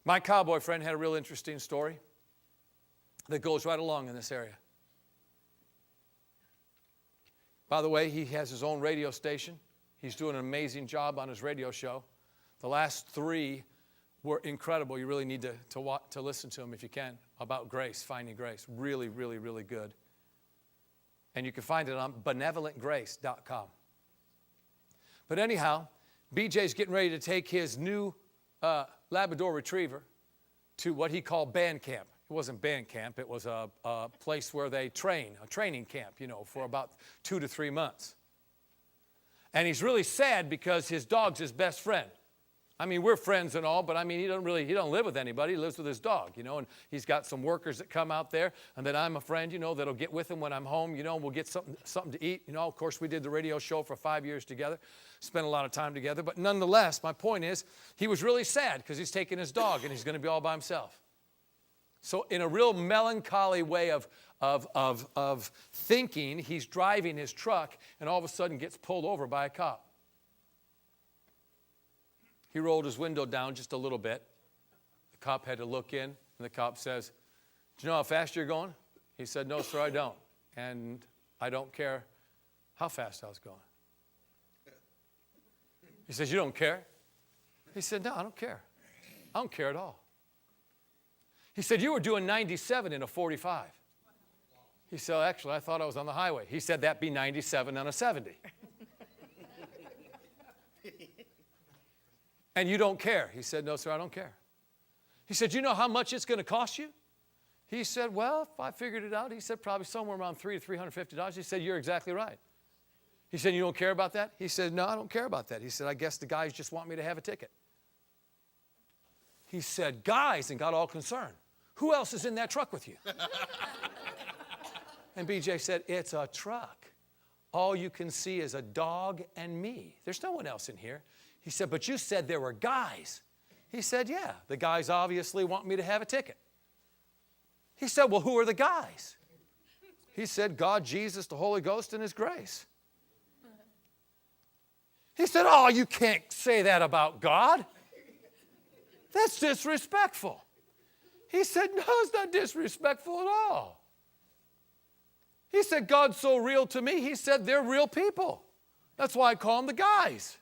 My cowboy friend had a real interesting story that goes right along in this area. By the way, he has his own radio station. He's doing an amazing job on his radio show. The last 3 were incredible. You really need to listen to them if you can, about grace, finding grace. Really, really, really good. And you can find it on benevolentgrace.com. But anyhow, BJ's getting ready to take his new Labrador Retriever to what he called band camp. It wasn't band camp. It was a place where they train, a training camp, for about 2 to 3 months. And he's really sad because his dog's his best friend. I mean, we're friends and all, but I mean, he don't live with anybody. He lives with his dog, and he's got some workers that come out there, and then I'm a friend, that'll get with him when I'm home, we'll get something to eat. Of course, we did the radio show for 5 years together, spent a lot of time together, but nonetheless, my point is, he was really sad because he's taking his dog and he's going to be all by himself. So in a real melancholy way of thinking, he's driving his truck and all of a sudden gets pulled over by a cop. He rolled his window down just a little bit. The cop had to look in, and the cop says, "Do you know how fast you're going?" He said, "No, sir, I don't. And I don't care how fast I was going." He says, "You don't care?" He said, "No, I don't care. I don't care at all." He said, "You were doing 97 in a 45. He said, "Actually, I thought I was on the highway." He said, "That'd be 97 on a 70. "And you don't care?" He said, "No, sir, I don't care." He said, "You know how much it's going to cost you?" He said, "Well, if I figured it out," he said, "probably somewhere around $300 to $350. He said, "You're exactly right." He said, "You don't care about that?" He said, "No, I don't care about that." He said, "I guess the guys just want me to have a ticket." He said, "Guys," and got all concerned. "Who else is in that truck with you?" And BJ said, "It's a truck. All you can see is a dog and me. There's no one else in here." He said, "But you said there were guys." He said, "Yeah, the guys obviously want me to have a ticket." He said, "Well, who are the guys?" He said, "God, Jesus, the Holy Ghost, and His grace." He said, "Oh, you can't say that about God. That's disrespectful." He said, "No, it's not disrespectful at all." He said, "God's so real to me." He said, "They're real people. That's why I call them the guys."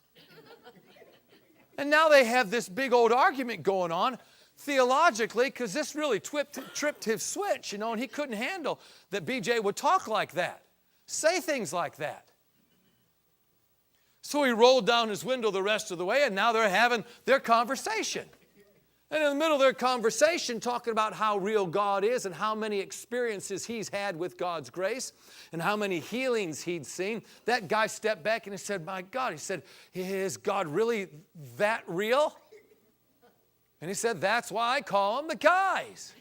And now they have this big old argument going on theologically because this really tripped his switch, and he couldn't handle that BJ would talk like that, say things like that. So he rolled down his window the rest of the way, and now they're having their conversation. And in the middle of their conversation, talking about how real God is and how many experiences he's had with God's grace and how many healings he'd seen, that guy stepped back and he said, "My God," he said, "is God really that real?" And he said, "That's why I call them the guys."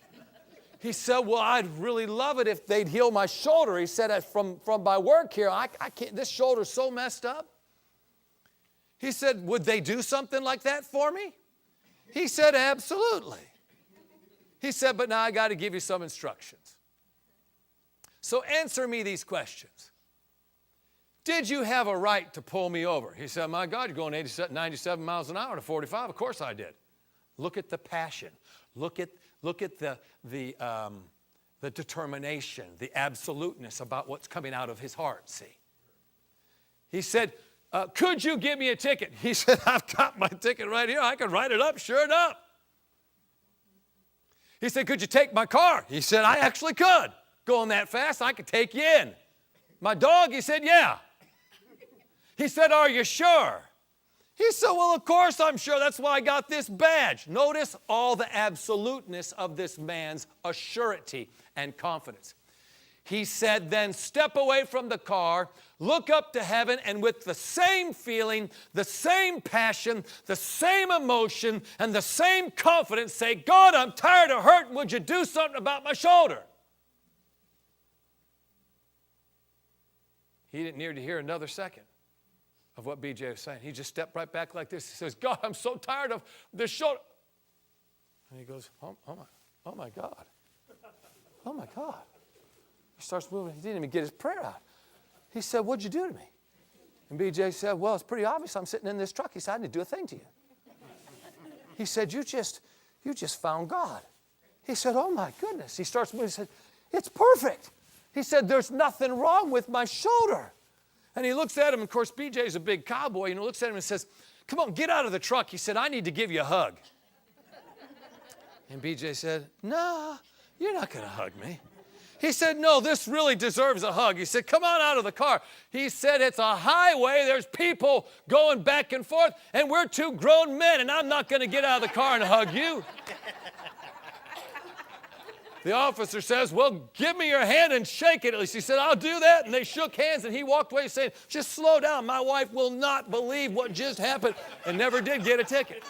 He said, "Well, I'd really love it if they'd heal my shoulder." He said, from my work here, I can't, this shoulder's so messed up." He said, "Would they do something like that for me?" He said, "Absolutely." He said, "But now I got to give you some instructions. So answer me these questions. Did you have a right to pull me over?" He said, "My God, you're going 97 miles an hour to 45. Of course I did." Look at the passion. Look at the determination, the absoluteness about what's coming out of his heart, see. He said, "Could you give me a ticket?" He said, "I've got my ticket right here. I can write it up, sure enough." He said, "Could you take my car?" He said, "I actually could. Going that fast, I could take you in." "My dog?" He said, "Yeah." He said, "Are you sure?" He said, "Well, of course I'm sure. That's why I got this badge." Notice all the absoluteness of this man's assurity and confidence. He said, "Then step away from the car, look up to heaven, and with the same feeling, the same passion, the same emotion, and the same confidence say, 'God, I'm tired of hurting. Would you do something about my shoulder?'" He didn't need to hear another second of what BJ was saying. He just stepped right back like this. He says, "God, I'm so tired of this shoulder." And he goes, oh my God. Oh my God. He starts moving. He didn't even get his prayer out. He said, "What'd you do to me?" And BJ said, "Well, it's pretty obvious. I'm sitting in this truck." He said, "I didn't do a thing to you." He said, you just you just found God. He said, oh my goodness. He starts moving. He said, it's perfect. He said, there's nothing wrong with my shoulder. And he looks at him. Of course, BJ's a big cowboy. And he looks at him and says, come on, get out of the truck. He said, I need to give you a hug. And BJ said, no, you're not going to hug me. He said, no, this really deserves a hug. He said, come on out of the car. He said, it's a highway. There's people going back and forth, and we're two grown men, and I'm not going to get out of the car and hug you. The officer says, well, give me your hand and shake it at least. He said, I'll do that. And they shook hands, and he walked away saying, just slow down. My wife will not believe what just happened, and never did get a ticket.